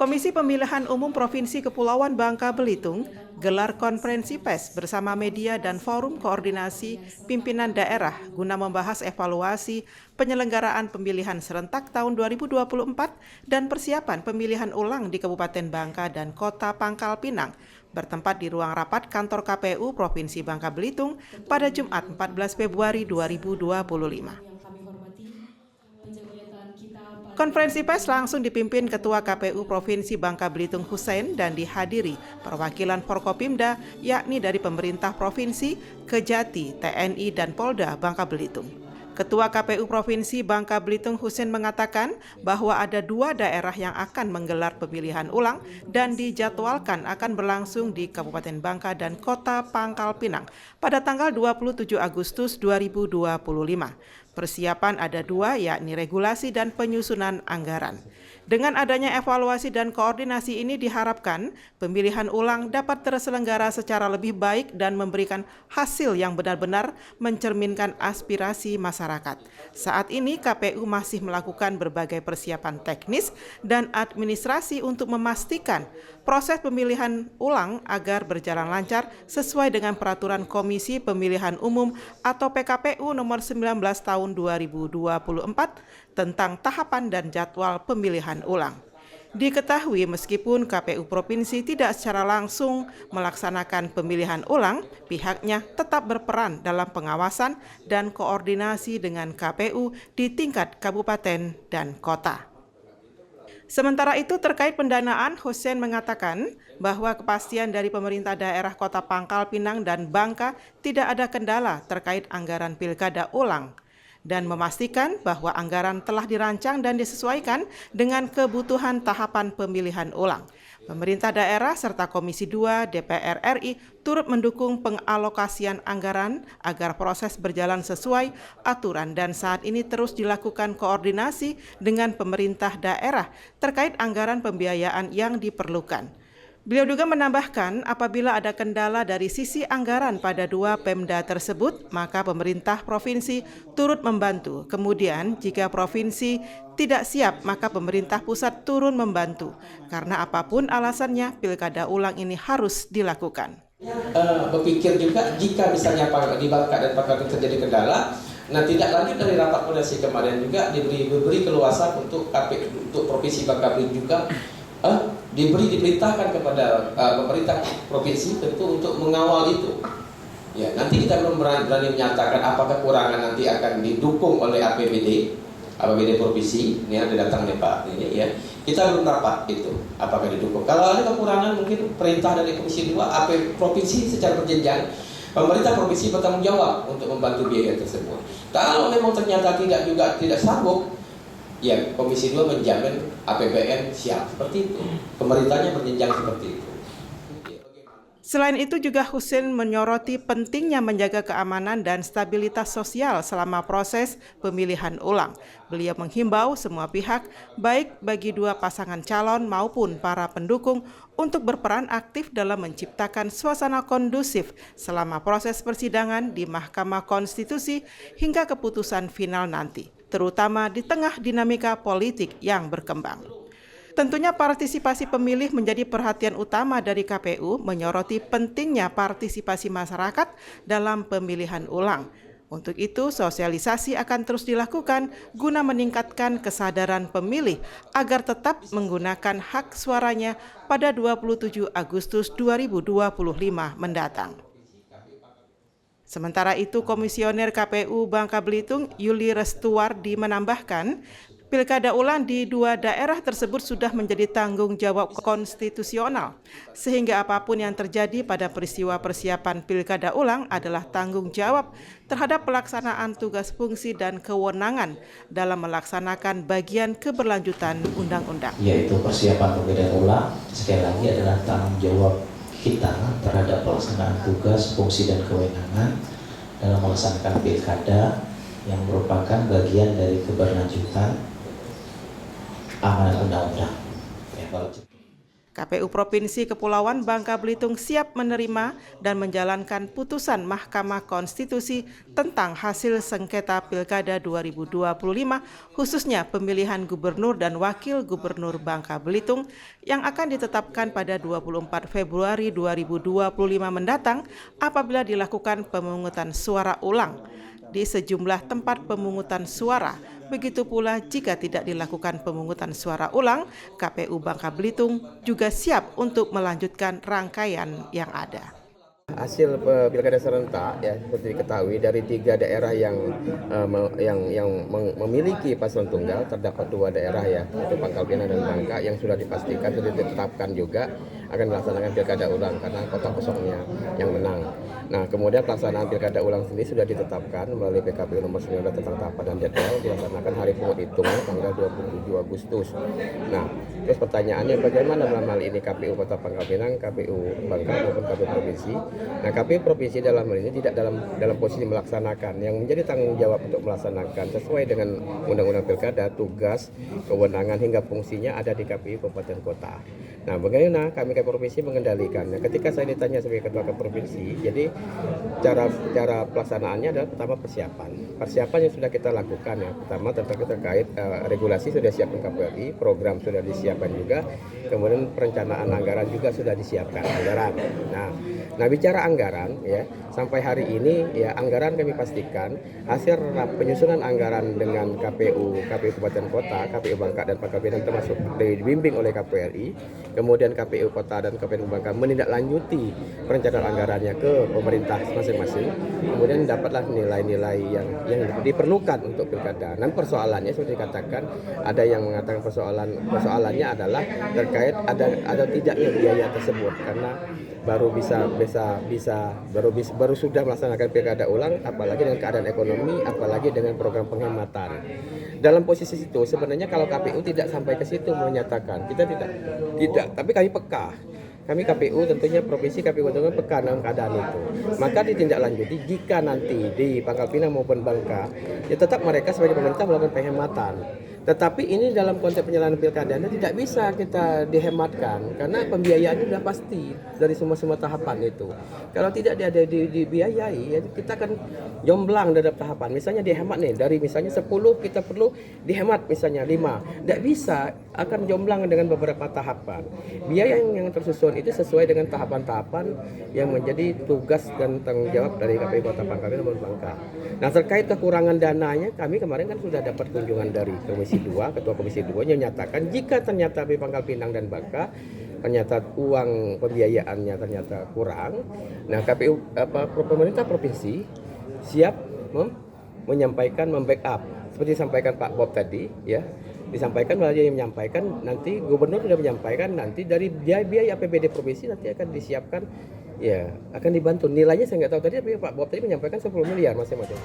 Komisi Pemilihan Umum Provinsi Kepulauan Bangka Belitung gelar konferensi pers bersama media dan forum koordinasi pimpinan daerah guna membahas evaluasi penyelenggaraan pemilihan serentak tahun 2024 dan persiapan pemilihan ulang di Kabupaten Bangka dan Kota Pangkal Pinang, bertempat di ruang rapat kantor KPU Provinsi Bangka Belitung pada Jumat 14 Februari 2025. Konferensi pers langsung dipimpin Ketua KPU Provinsi Bangka Belitung Hussein dan dihadiri perwakilan Forkopimda yakni dari pemerintah provinsi, Kejati, TNI, dan Polda Bangka Belitung. Ketua KPU Provinsi Bangka Belitung Hussein mengatakan bahwa ada 2 daerah yang akan menggelar pemilihan ulang dan dijadwalkan akan berlangsung di Kabupaten Bangka dan Kota Pangkal Pinang pada tanggal 27 Agustus 2025. Persiapan ada 2, yakni regulasi dan penyusunan anggaran. Dengan adanya evaluasi dan koordinasi ini diharapkan pemilihan ulang dapat terselenggara secara lebih baik dan memberikan hasil yang benar-benar mencerminkan aspirasi masyarakat. Saat ini KPU masih melakukan berbagai persiapan teknis dan administrasi untuk memastikan proses pemilihan ulang agar berjalan lancar sesuai dengan peraturan Komisi Pemilihan Umum atau PKPU nomor 19 tahun 2024 tentang tahapan dan jadwal pemilihan ulang. Diketahui meskipun KPU Provinsi tidak secara langsung melaksanakan pemilihan ulang, pihaknya tetap berperan dalam pengawasan dan koordinasi dengan KPU di tingkat kabupaten dan kota. Sementara itu terkait pendanaan, Hussein mengatakan bahwa kepastian dari pemerintah daerah Kota Pangkal Pinang dan Bangka tidak ada kendala terkait anggaran pilkada ulang dan memastikan bahwa anggaran telah dirancang dan disesuaikan dengan kebutuhan tahapan pemilihan ulang. Pemerintah daerah serta Komisi 2 DPR RI turut mendukung pengalokasian anggaran agar proses berjalan sesuai aturan dan saat ini terus dilakukan koordinasi dengan pemerintah daerah terkait anggaran pembiayaan yang diperlukan. Beliau juga menambahkan apabila ada kendala dari sisi anggaran pada 2 Pemda tersebut, maka pemerintah provinsi turut membantu. Kemudian jika provinsi tidak siap, maka pemerintah pusat turun membantu. Karena apapun alasannya, pilkada ulang ini harus dilakukan. Berpikir juga jika misalnya di Bangka dan Pangkal terjadi kendala, nah tidak lanjut dari rapat koordinasi kemarin juga diberi keluasan untuk Provinsi Bangka Belitung juga diperintahkan kepada pemerintah provinsi tentu untuk mengawal itu. Ya, nanti kita belum berani menyatakan apakah kekurangan nanti akan didukung oleh APBD provinsi. Ini ada datang nih Pak ini ya. Kita belum dapat itu apakah didukung. Kalau ada kekurangan mungkin perintah dari Komisi 2 AP provinsi secara berjenjang pemerintah provinsi bertanggung jawab untuk membantu biaya tersebut. Kalau memang ternyata tidak sanggup, ya Komisi 2 menjamin APBN siap seperti itu. Pemerintahnya berjenjang seperti itu. Selain itu juga Hussein menyoroti pentingnya menjaga keamanan dan stabilitas sosial selama proses pemilihan ulang. Beliau menghimbau semua pihak, baik bagi 2 pasangan calon maupun para pendukung, untuk berperan aktif dalam menciptakan suasana kondusif selama proses persidangan di Mahkamah Konstitusi hingga keputusan final nanti, terutama di tengah dinamika politik yang berkembang. Tentunya partisipasi pemilih menjadi perhatian utama dari KPU, menyoroti pentingnya partisipasi masyarakat dalam pemilihan ulang. Untuk itu, sosialisasi akan terus dilakukan guna meningkatkan kesadaran pemilih agar tetap menggunakan hak suaranya pada 27 Agustus 2025 mendatang. Sementara itu, Komisioner KPU Bangka Belitung Yuli Restuwardi menambahkan, pilkada ulang di 2 daerah tersebut sudah menjadi tanggung jawab konstitusional, sehingga apapun yang terjadi pada peristiwa persiapan pilkada ulang adalah tanggung jawab terhadap pelaksanaan tugas fungsi dan kewenangan dalam melaksanakan bagian keberlanjutan undang-undang. Yaitu persiapan pemilihan ulang, sekali lagi adalah tanggung jawab kita terhadap pelaksanaan tugas, fungsi, dan kewenangan dalam melaksanakan pilkada yang merupakan bagian dari keberlanjutan amanat undang-undang. KPU Provinsi Kepulauan Bangka Belitung siap menerima dan menjalankan putusan Mahkamah Konstitusi tentang hasil sengketa Pilkada 2025, khususnya pemilihan Gubernur dan Wakil Gubernur Bangka Belitung yang akan ditetapkan pada 24 Februari 2025 mendatang apabila dilakukan pemungutan suara ulang di sejumlah tempat pemungutan suara. Begitu pula jika tidak dilakukan pemungutan suara ulang, KPU Bangka Belitung juga siap untuk melanjutkan rangkaian yang ada. Hasil pilkada serentak ya seperti diketahui dari 3 daerah yang memiliki paslon tunggal, terdapat 2 daerah ya, yaitu Pangkal Pinang dan Bangka yang sudah dipastikan sudah ditetapkan juga akan melaksanakan pilkada ulang karena kota kosongnya yang menang. Nah, kemudian pelaksanaan pilkada ulang sendiri sudah ditetapkan melalui PKPU nomor 19 tentang tahapan dan jadwal dilaksanakan hari pungut hitung tanggal 27 Agustus. Nah, terus pertanyaannya bagaimana dalam hal ini KPU Kota Pangkal Pinang, KPU Bangka maupun KPU Provinsi? Nah, KPU Provinsi dalam hal ini tidak dalam posisi melaksanakan, yang menjadi tanggung jawab untuk melaksanakan sesuai dengan Undang-Undang Pilkada, tugas, kewenangan hingga fungsinya ada di KPU Kabupaten Kota. Nah, bagaimana kami KPU Provinsi mengendalikannya? Ketika saya ditanya sebagai Ketua KPU Provinsi, jadi cara pelaksanaannya adalah pertama persiapan yang sudah kita lakukan ya. Pertama terkait regulasi sudah siapkan KPURI, program sudah disiapkan juga, kemudian perencanaan anggaran juga sudah disiapkan anggaran. Nah bicara anggaran ya, sampai hari ini ya anggaran kami pastikan hasil penyusunan anggaran dengan KPU Kabupaten Kota, KPU Bangka dan Pangkal Pinang termasuk dibimbing oleh KPURI, kemudian KPU Kota dan KPU Bangka menindaklanjuti perencanaan anggarannya ke pemerintah masing-masing, kemudian dapatlah nilai-nilai yang diperlukan untuk pilkada. Dan persoalannya seperti dikatakan, ada yang mengatakan persoalannya adalah terkait ada tidaknya biaya tersebut karena baru sudah melaksanakan pilkada ulang, apalagi dengan keadaan ekonomi, apalagi dengan program penghematan. Dalam posisi itu sebenarnya kalau KPU tidak sampai ke situ menyatakan, kita tidak, tapi kami peka. Kami KPU tentunya Provinsi KPU tentunya peka dalam keadaan itu. Maka ditindaklanjuti jika nanti di Pangkal Pinang maupun Bangka, ya tetap mereka sebagai pemerintah melakukan penghematan. Tetapi ini dalam konteks penyelenggaraan pilkada tidak bisa kita dihematkan karena pembiayaannya sudah pasti dari semua tahapan itu. Kalau tidak dibiayai, ya kita akan jomblang dalam tahapan. Misalnya dihemat nih, dari misalnya 10 kita perlu dihemat misalnya 5. Tidak bisa, akan jomblang dengan beberapa tahapan. Biaya yang tersusun itu sesuai dengan tahapan-tahapan yang menjadi tugas dan tanggung jawab dari KPU Kota Pangkal Pinang maupun Bangka. Nah, terkait kekurangan dananya, kami kemarin kan sudah dapat kunjungan dari Ketua Komisi 2 yang menyatakan jika ternyata di Pangkal Pinang dan Bangka ternyata uang pembiayaannya ternyata kurang, nah pemerintah provinsi siap menyampaikan membackup seperti disampaikan Pak Bob tadi ya, disampaikan melalui yang menyampaikan nanti gubernur sudah menyampaikan nanti dari biaya APBD provinsi nanti akan disiapkan ya, akan dibantu nilainya saya nggak tahu tadi, tapi Pak Bob tadi menyampaikan 10 miliar masing-masing.